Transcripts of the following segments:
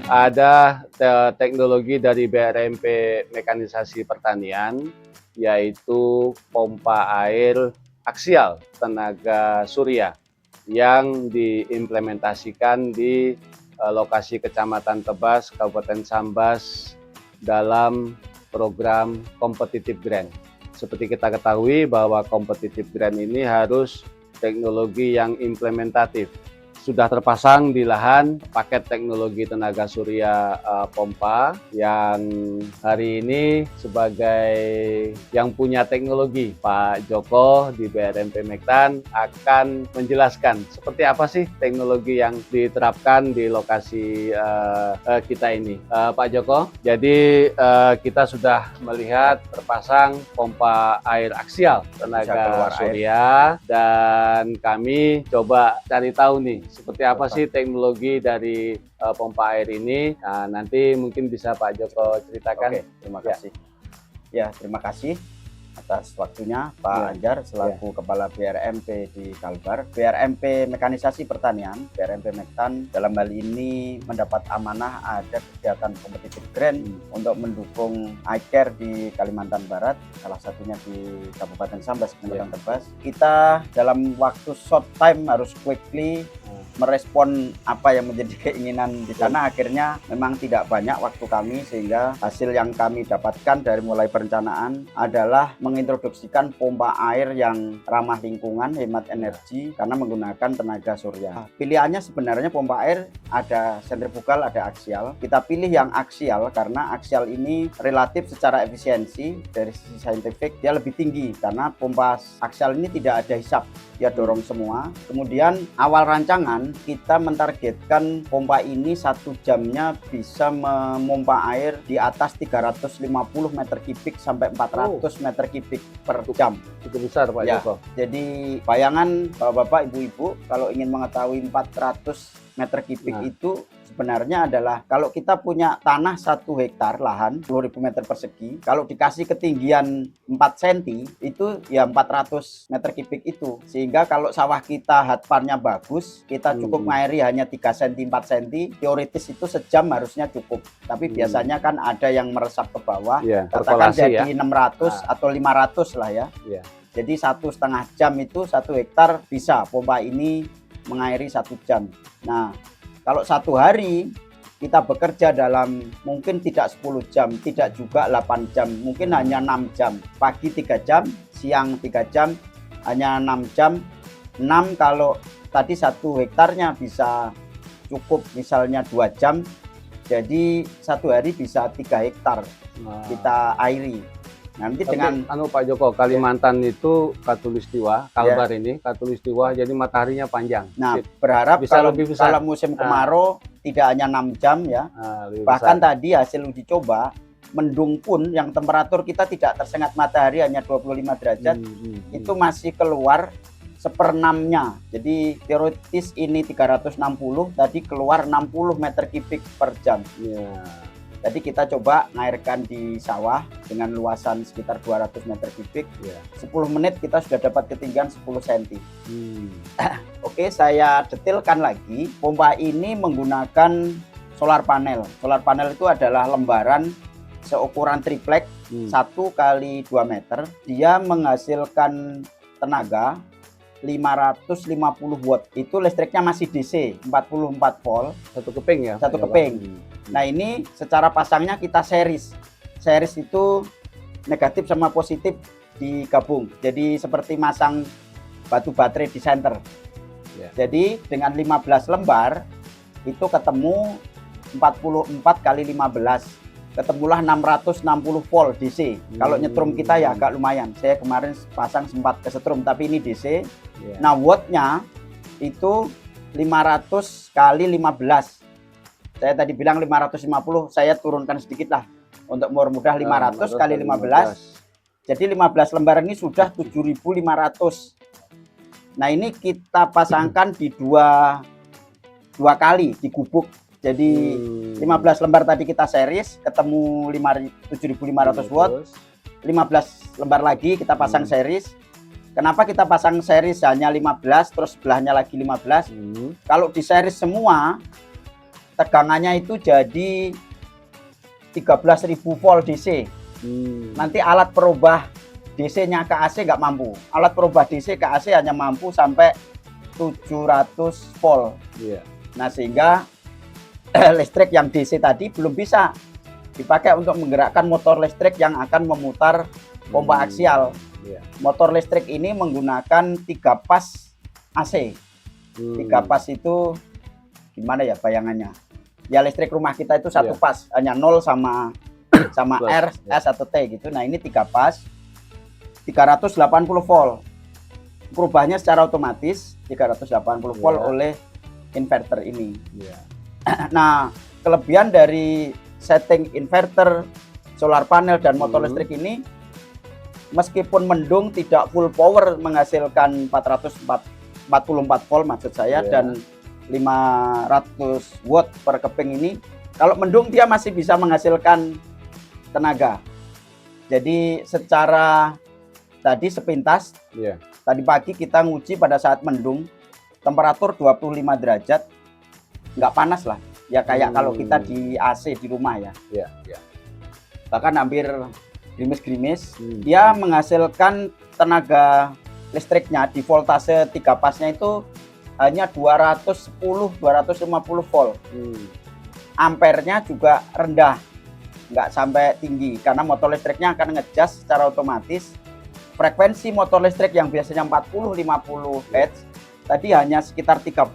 Ada teknologi dari BRMP Mekanisasi Pertanian, yaitu pompa air aksial tenaga surya yang diimplementasikan di lokasi Kecamatan Tebas, Kabupaten Sambas dalam program Competitive Grant. Seperti kita ketahui bahwa Competitive Grant ini harus teknologi yang implementatif. Sudah terpasang di lahan paket teknologi tenaga surya pompa yang hari ini sebagai yang punya teknologi Pak Joko di BRMP Mektan akan menjelaskan seperti apa sih teknologi yang diterapkan di lokasi kita ini. Pak Joko, jadi kita sudah melihat terpasang pompa air aksial tenaga surya dan kami coba cari tahu nih seperti apa sih teknologi dari pompa air ini. Nah, nanti mungkin bisa Pak Joko ceritakan. Oke, terima kasih. Ya, terima kasih atas waktunya Pak Anjar selaku Kepala BRMP di Kalbar. BRMP Mekanisasi Pertanian, BRMP Mektan dalam hal ini mendapat amanah ada kegiatan Competitive Grant untuk mendukung iCare di Kalimantan Barat, salah satunya di Kabupaten Sambas, Kecamatan Tebas. Kita dalam waktu short time harus quickly merespon apa yang menjadi keinginan di sana. Akhirnya memang tidak banyak waktu kami, sehingga hasil yang kami dapatkan dari mulai perencanaan adalah mengintroduksikan pompa air yang ramah lingkungan, hemat energi karena menggunakan tenaga surya. Pilihannya sebenarnya pompa air ada sentrifugal, ada aksial. Kita pilih yang aksial karena aksial ini relatif secara efisiensi dari sisi saintifik dia lebih tinggi karena pompa aksial ini tidak ada hisap, dia dorong semua. Kemudian awal rancangan kita mentargetkan pompa ini 1 jamnya bisa memompa air di atas 350 meter kubik sampai 400 meter kubik per jam. Cukup besar Pak Joko. Jadi bayangan Bapak Ibu-Ibu kalau ingin mengetahui 400 meter kubik itu sebenarnya adalah kalau kita punya tanah 1 hektar lahan 10.000 meter persegi, kalau dikasih ketinggian 4 cm itu ya 400 meter kubik itu, sehingga kalau sawah kita hadparnya bagus, kita cukup ngairi hanya 3 cm 4 cm, teoritis itu sejam harusnya cukup, tapi biasanya kan ada yang meresap ke bawah, katakan jadi 600 atau 500 lah ya. Jadi 1,5 jam itu 1 hektar bisa pompa ini mengairi 1 jam. Nah, kalau 1 hari kita bekerja dalam mungkin tidak 10 jam, tidak juga 8 jam, mungkin hanya 6 jam. Pagi 3 jam, siang 3 jam, hanya 6 jam. 6 kalau tadi 1 hektarnya bisa cukup misalnya 2 jam, jadi 1 hari bisa 3 hektar kita airi. Nanti dengan Pak Joko, Kalimantan itu Katulistiwa, Kalbar ini Katulistiwa, jadi mataharinya panjang. Nah, berharap bisa kalau, lebih besar. Kalau musim kemarau tidak hanya 6 jam ya. Bahkan tadi hasil uji coba mendung pun yang temperatur kita tidak tersengat matahari hanya 25 derajat, itu masih keluar 1/6-nya. Jadi teoritis ini 360, tadi keluar 60 meter kubik per jam. Jadi kita coba ngairkan di sawah dengan luasan sekitar 200 meter kubik. 10 menit kita sudah dapat ketinggian 10 cm. Oke, saya detailkan lagi. Pompa ini menggunakan solar panel. Solar panel itu adalah lembaran seukuran triplek 1 kali 2 meter. Dia menghasilkan tenaga 550 watt. Itu listriknya masih DC 44 volt. 1 keping ya? 1 keping. Nah, ini secara pasangnya kita series. Series itu negatif sama positif digabung. Jadi seperti masang batu baterai di senter. Jadi dengan 15 lembar itu ketemu 44 kali 15. Ketemulah 660 volt DC. Kalau nyetrum kita ya agak lumayan. Saya kemarin pasang sempat kesetrum, tapi ini DC. Nah, wattnya itu 500 kali 15. Saya tadi bilang 550, saya turunkan sedikit lah untuk mudah 500 kali 15. Jadi 15 lembar ini sudah 7.500. Nah, ini kita pasangkan di dua kali di gubuk. Jadi 15 lembar tadi kita series ketemu 7.500 watt. 15 lembar lagi kita pasang series Kenapa kita pasang series hanya 15 terus sebelahnya lagi 15? Kalau di series semua tegangannya itu jadi 13.000 volt DC. Nanti alat perubah DC-nya ke AC nggak mampu. Alat perubah DC ke AC hanya mampu sampai 700 volt. Nah, sehingga listrik yang DC tadi belum bisa dipakai untuk menggerakkan motor listrik yang akan memutar pompa aksial. Motor listrik ini menggunakan 3 pas AC. 3 pas itu gimana ya bayangannya? Ya listrik rumah kita itu satu pas, hanya 0 sama R, S atau T gitu. Nah, ini 3 pas 380 volt. Perubahannya secara otomatis 380 volt oleh inverter ini. Nah, kelebihan dari setting inverter, solar panel dan motor listrik ini, meskipun mendung tidak full power menghasilkan 444 volt maksud saya dan 500 watt per keping ini, kalau mendung dia masih bisa menghasilkan tenaga. Jadi secara tadi sepintas, tadi pagi kita nguji pada saat mendung, temperatur 25 derajat, nggak panas lah. Ya kayak kalau kita di AC di rumah ya. Bahkan hampir gerimis-gerimis, dia menghasilkan tenaga listriknya di voltase 3 pasnya itu hanya 250 volt. Ampernya juga rendah, nggak sampai tinggi karena motor listriknya akan ngejust secara otomatis. Frekuensi motor listrik yang biasanya 40-50 Hz tadi hanya sekitar 30.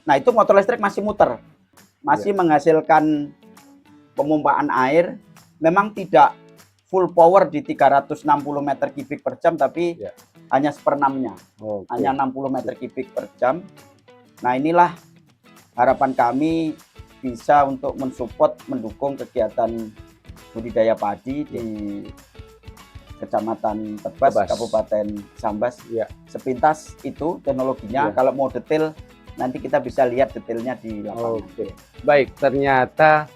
Nah, itu motor listrik masih muter, masih menghasilkan pemumpaan air. Memang tidak full power di 360 meter kubik per jam, tapi hanya seperenamnya, hanya 60 meter kubik per jam. Nah, inilah harapan kami bisa untuk mensupport, mendukung kegiatan budidaya padi di Kecamatan Tebas, Kabupaten Sambas. Sepintas itu teknologinya. Kalau mau detail nanti kita bisa lihat detailnya di lapangan. Baik, ternyata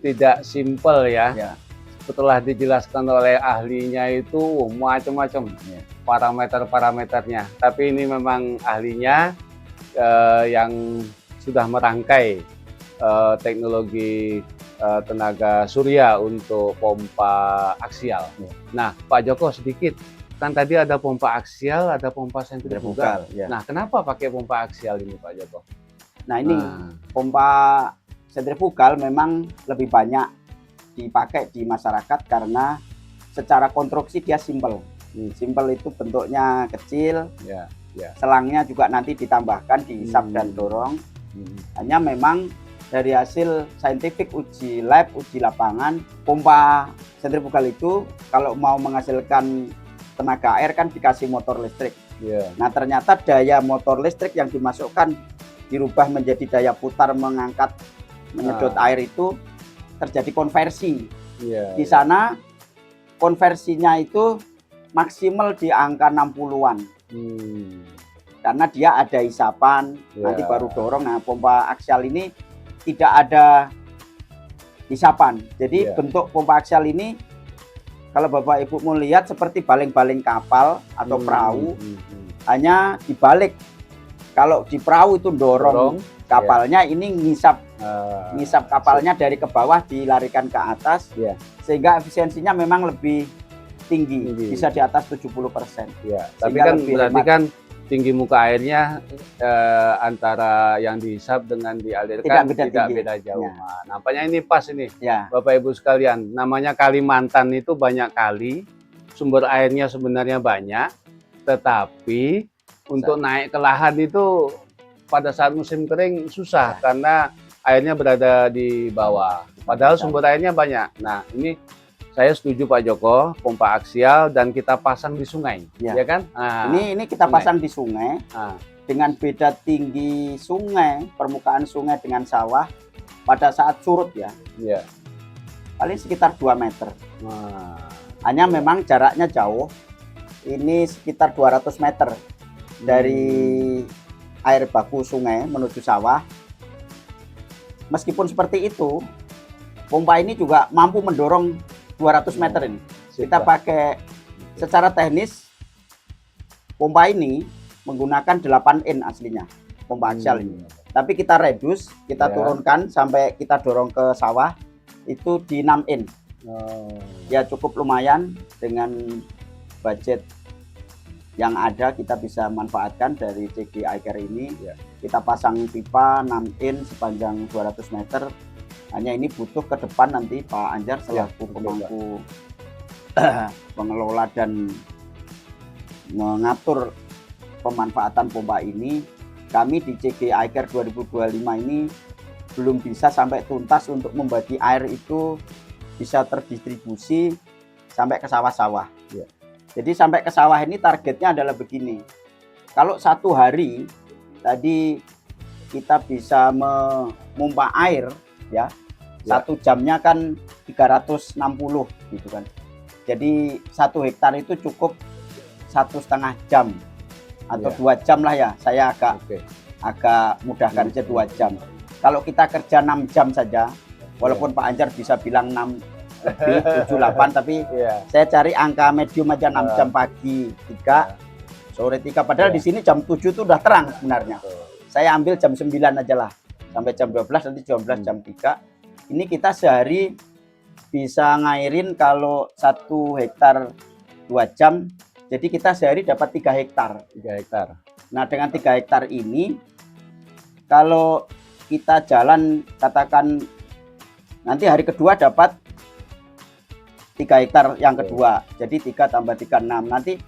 tidak simpel ya. Setelah dijelaskan oleh ahlinya itu macam-macam parameter-parameternya. Tapi ini memang ahlinya yang sudah merangkai teknologi tenaga surya untuk pompa aksial. Nah, Pak Joko sedikit, kan tadi ada pompa aksial, ada pompa sentrifugal. Nah, kenapa pakai pompa aksial ini, Pak Joko? Nah, ini pompa sentrifugal memang lebih banyak dipakai di masyarakat karena secara konstruksi dia simpel. Simpel itu bentuknya kecil, selangnya juga nanti ditambahkan, dihisap dan dorong. Hanya memang dari hasil saintifik uji lab, uji lapangan, pompa sentrifugal itu kalau mau menghasilkan tenaga air kan dikasih motor listrik. Nah, ternyata daya motor listrik yang dimasukkan dirubah menjadi daya putar mengangkat, menyedot air itu terjadi konversi. Di sana konversinya itu maksimal di angka 60-an. Karena dia ada hisapan, nanti baru dorong. Nah, pompa aksial ini tidak ada hisapan. Jadi bentuk pompa aksial ini kalau Bapak Ibu mau lihat seperti baling-baling kapal atau perahu, hanya dibalik. Kalau di perahu itu dorong kapalnya, ini ngisap kapalnya dari ke bawah dilarikan ke atas, sehingga efisiensinya memang lebih tinggi. Bisa di atas 70%. Tapi kan berarti kan tinggi muka airnya antara yang dihisap dengan dialirkan tidak beda jauh. Nah, nampaknya ini pas ini, Bapak Ibu sekalian. Namanya Kalimantan itu banyak kali, sumber airnya sebenarnya banyak, tetapi untuk naik ke lahan itu pada saat musim kering susah karena airnya berada di bawah. Padahal sumber airnya banyak. Nah, ini saya setuju Pak Joko, pompa aksial dan kita pasang di sungai, ya kan? Nah, ini kita pasang di sungai. Dengan beda tinggi sungai, permukaan sungai dengan sawah pada saat surut ya. Paling sekitar 2 meter. Hanya memang jaraknya jauh. Ini sekitar 200 meter dari air baku sungai menuju sawah. Meskipun seperti itu, pompa ini juga mampu mendorong 200 meter ini. Kita pakai secara teknis pompa ini menggunakan 8 in aslinya, pompa aksial ini. Tapi kita reduce, kita turunkan sampai kita dorong ke sawah itu di 6 in. Ya cukup lumayan, dengan budget yang ada kita bisa manfaatkan dari CG iCare ini. Kita pasang pipa 6 in sepanjang 200 meter. Hanya ini butuh ke depan nanti Pak Anjar selaku pemangku pengelola dan mengatur pemanfaatan pompa ini. Kami di CG iCare 2025 ini belum bisa sampai tuntas untuk membagi air itu bisa terdistribusi sampai ke sawah-sawah. Jadi sampai ke sawah ini targetnya adalah begini. Kalau 1 hari tadi kita bisa memompa air ya, 1 jamnya kan 360 gitu kan. Jadi 1 hektar itu cukup 1,5 jam atau 2 jam lah ya. Saya agak mudahkan aja 2 jam. Kalau kita kerja 6 jam saja, walaupun Pak Anjar bisa bilang 6 lebih 7, 8, tapi saya cari angka medium aja 6 jam pagi 3, sore 3. Padahal di sini jam 7 itu udah terang sebenarnya. Saya ambil jam 9 aja lah, sampai jam 12, nanti jam 12 jam 3. Ini kita sehari bisa ngairin kalau 1 hektar 2 jam, jadi kita sehari dapat 3 hektar. 3 hektar. Nah dengan 3 hektar ini, kalau kita jalan katakan nanti hari kedua dapat 3 hektar yang kedua, jadi 3 tambah 3, 6. Nanti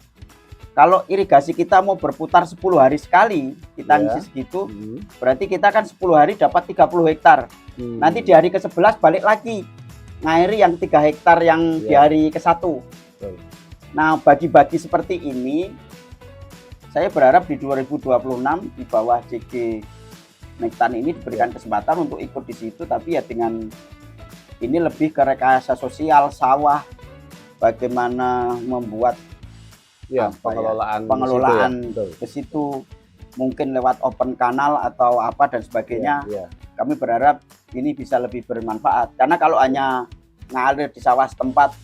kalau irigasi kita mau berputar 10 hari sekali, kita ngisi segitu, berarti kita kan 10 hari dapat 30 hektar. Nanti di hari ke-11 balik lagi ngairi yang 3 hektar yang di hari ke-1. Nah bagi-bagi seperti ini, saya berharap di 2026 di bawah CG Mektan ini diberikan kesempatan untuk ikut di situ, tapi ya dengan ini lebih ke rekayasa sosial sawah, bagaimana membuat pengelolaan ke situ, mungkin lewat open kanal atau apa dan sebagainya. Kami berharap ini bisa lebih bermanfaat, karena kalau hanya ngalir di sawah setempat,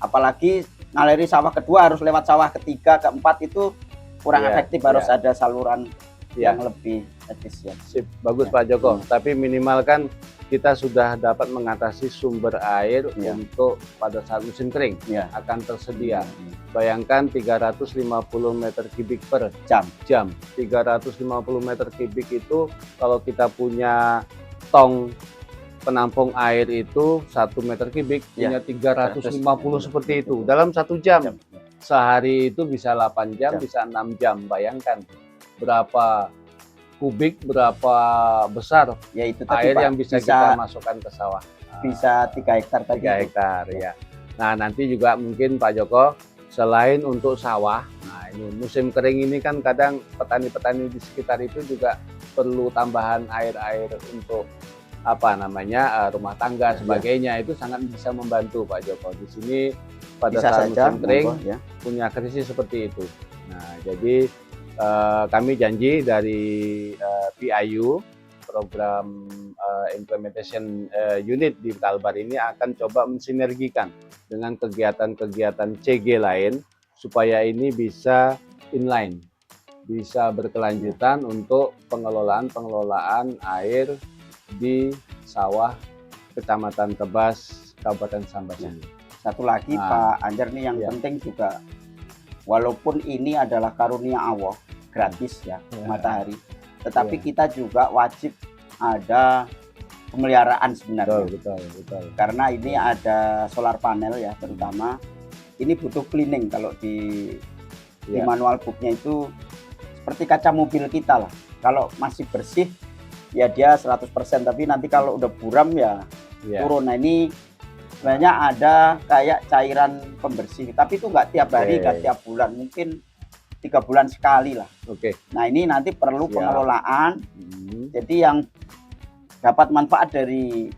apalagi ngaliri sawah kedua harus lewat sawah ketiga, keempat, itu kurang efektif. Harus ada saluran yang lebih efisien. Sip, bagus Pak Joko. Tapi minimal kan kita sudah dapat mengatasi sumber air untuk pada saat musim kering akan tersedia. Bayangkan 350 meter kubik per jam. 350 meter kubik itu kalau kita punya tong penampung air itu 1 meter kubik punya 350 seperti itu dalam 1 jam. Sehari itu bisa 8 jam, bisa 6 jam. Bayangkan berapa kubik, berapa besar ya itu tadi, air Pak, yang bisa kita masukkan ke sawah. Bisa 3 hektar tadi. 3 hektar ya. Nah nanti juga mungkin Pak Joko, selain untuk sawah, nah ini musim kering ini kan kadang petani-petani di sekitar itu juga perlu tambahan air-air untuk apa namanya rumah tangga sebagainya. Itu sangat bisa membantu Pak Joko. Di sini pada saat musim kering punya krisis seperti itu. Nah jadi kami janji dari PIU, program implementation unit di Kalbar ini akan coba mensinergikan dengan kegiatan-kegiatan CG lain supaya ini bisa inline, bisa berkelanjutan untuk pengelolaan air di sawah Kecamatan Tebas, Kabupaten Sambas ini. Satu lagi Pak Anjar nih yang penting juga, walaupun ini adalah karunia Allah, gratis matahari, tetapi kita juga wajib ada pemeliharaan sebenarnya. Betul. Karena ini ada solar panel ya, terutama ini butuh cleaning. Kalau di manual booknya itu seperti kaca mobil kita lah, kalau masih bersih ya dia 100%, tapi nanti kalau udah buram ya turun. Nah ini sebenarnya ada kayak cairan pembersih, tapi itu nggak tiap hari, nggak tiap bulan, mungkin 3 bulan sekali lah. Nah ini nanti perlu pengelolaan. Jadi yang dapat manfaat dari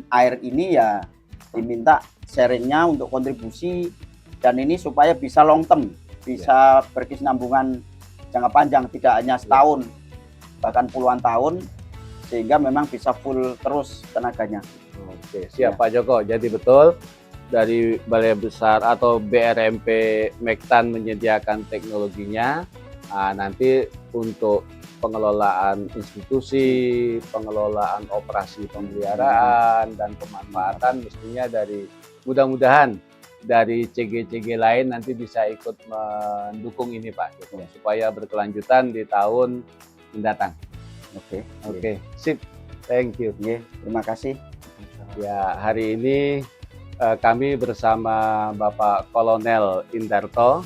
air ini ya diminta sharingnya untuk kontribusi, dan ini supaya bisa long term, bisa berkesinambungan jangka panjang, tidak hanya setahun, bahkan puluhan tahun, sehingga memang bisa full terus tenaganya. Siap Pak Joko. Jadi betul dari Balai Besar atau BRMP Mektan menyediakan teknologinya. Nanti untuk pengelolaan institusi, pengelolaan operasi pemeliharaan dan pemanfaatan mestinya dari mudah-mudahan dari CG-CG lain nanti bisa ikut mendukung ini Pak, gitu, supaya berkelanjutan di tahun mendatang. Oke, sip, thank you. Terima kasih. Ya, hari ini kami bersama Bapak Kolonel Indarto,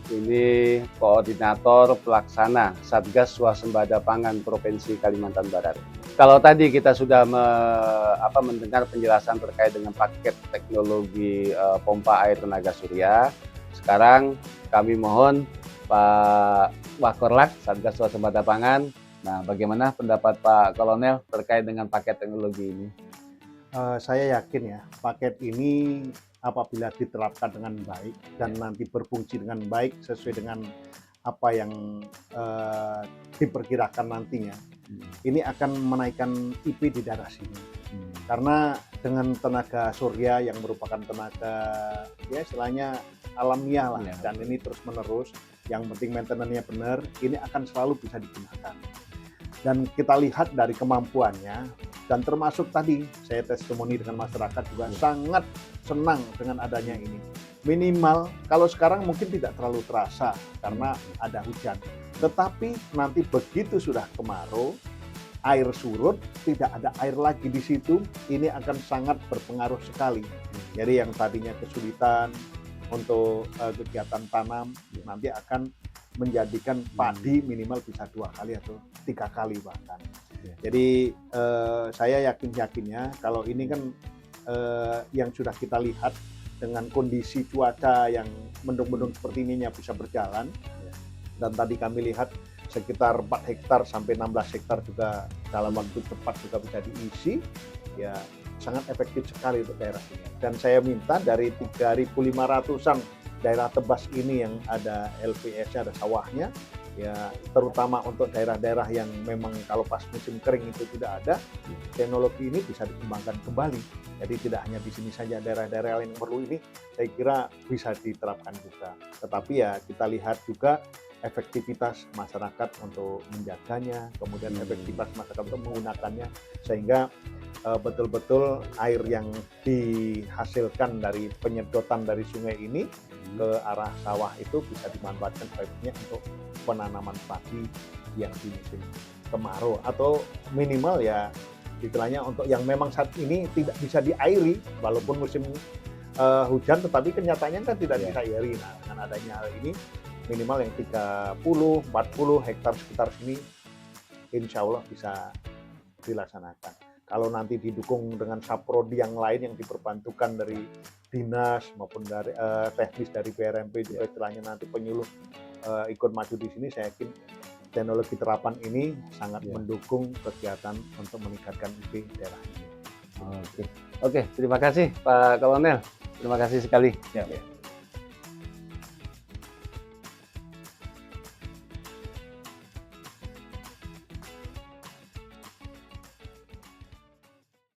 ini koordinator pelaksana Satgas Swasembada Pangan Provinsi Kalimantan Barat. Kalau tadi kita sudah mendengar penjelasan terkait dengan paket teknologi pompa air tenaga surya, sekarang kami mohon Pak Wakorlak Satgas Swasembada Pangan. Nah, bagaimana pendapat Pak Kolonel terkait dengan paket teknologi ini? Saya yakin ya, paket ini apabila diterapkan dengan baik dan nanti berfungsi dengan baik sesuai dengan apa yang diperkirakan nantinya, ini akan menaikkan IP di daerah sini. Karena dengan tenaga surya yang merupakan tenaga ya istilahnya alamiah lah, dan ini terus menerus, yang penting maintenance-nya benar, ini akan selalu bisa digunakan. Dan kita lihat dari kemampuannya, dan termasuk tadi saya testimoni dengan masyarakat juga sangat senang dengan adanya ini. Minimal kalau sekarang mungkin tidak terlalu terasa karena ada hujan, tetapi nanti begitu sudah kemarau, air surut, tidak ada air lagi di situ, ini akan sangat berpengaruh sekali. Jadi yang tadinya kesulitan untuk kegiatan tanam nanti akan menjadikan padi minimal bisa 2 kali atau 3 kali bahkan. Jadi saya yakinnya kalau ini kan yang sudah kita lihat dengan kondisi cuaca yang mendung-mendung seperti ininya bisa berjalan, dan tadi kami lihat sekitar 4 hektar sampai 16 hektar juga dalam waktu cepat juga bisa diisi, ya sangat efektif sekali untuk daerah ini. Dan saya minta dari 3.500-an daerah tebas ini yang ada LPS-nya, ada sawahnya, ya terutama untuk daerah-daerah yang memang kalau pas musim kering itu tidak ada, teknologi ini bisa dikembangkan kembali. Jadi tidak hanya di sini saja, daerah-daerah yang perlu ini saya kira bisa diterapkan juga. Tetapi ya kita lihat juga efektivitas masyarakat untuk menjaganya, kemudian efektivitas masyarakat untuk menggunakannya, sehingga betul-betul air yang dihasilkan dari penyedotan dari sungai ini ke arah sawah itu bisa dimanfaatkan baiknya untuk penanaman padi yang di musim kemarau, atau minimal ya istilahnya untuk yang memang saat ini tidak bisa diairi walaupun musim hujan, tetapi kenyataannya kan tidak diairi. Nah, dengan adanya hal ini minimal yang 30-40 hektar sekitar sini insya Allah bisa dilaksanakan. Kalau nanti didukung dengan saprodi yang lain yang diperbantukan dari dinas maupun dari teknis dari BRMP juga istilahnya nanti penyuluh ikut maju di sini, saya yakin teknologi terapan ini sangat mendukung kegiatan untuk meningkatkan IP daerah ini. Oke, terima kasih Pak Kolonel, terima kasih sekali.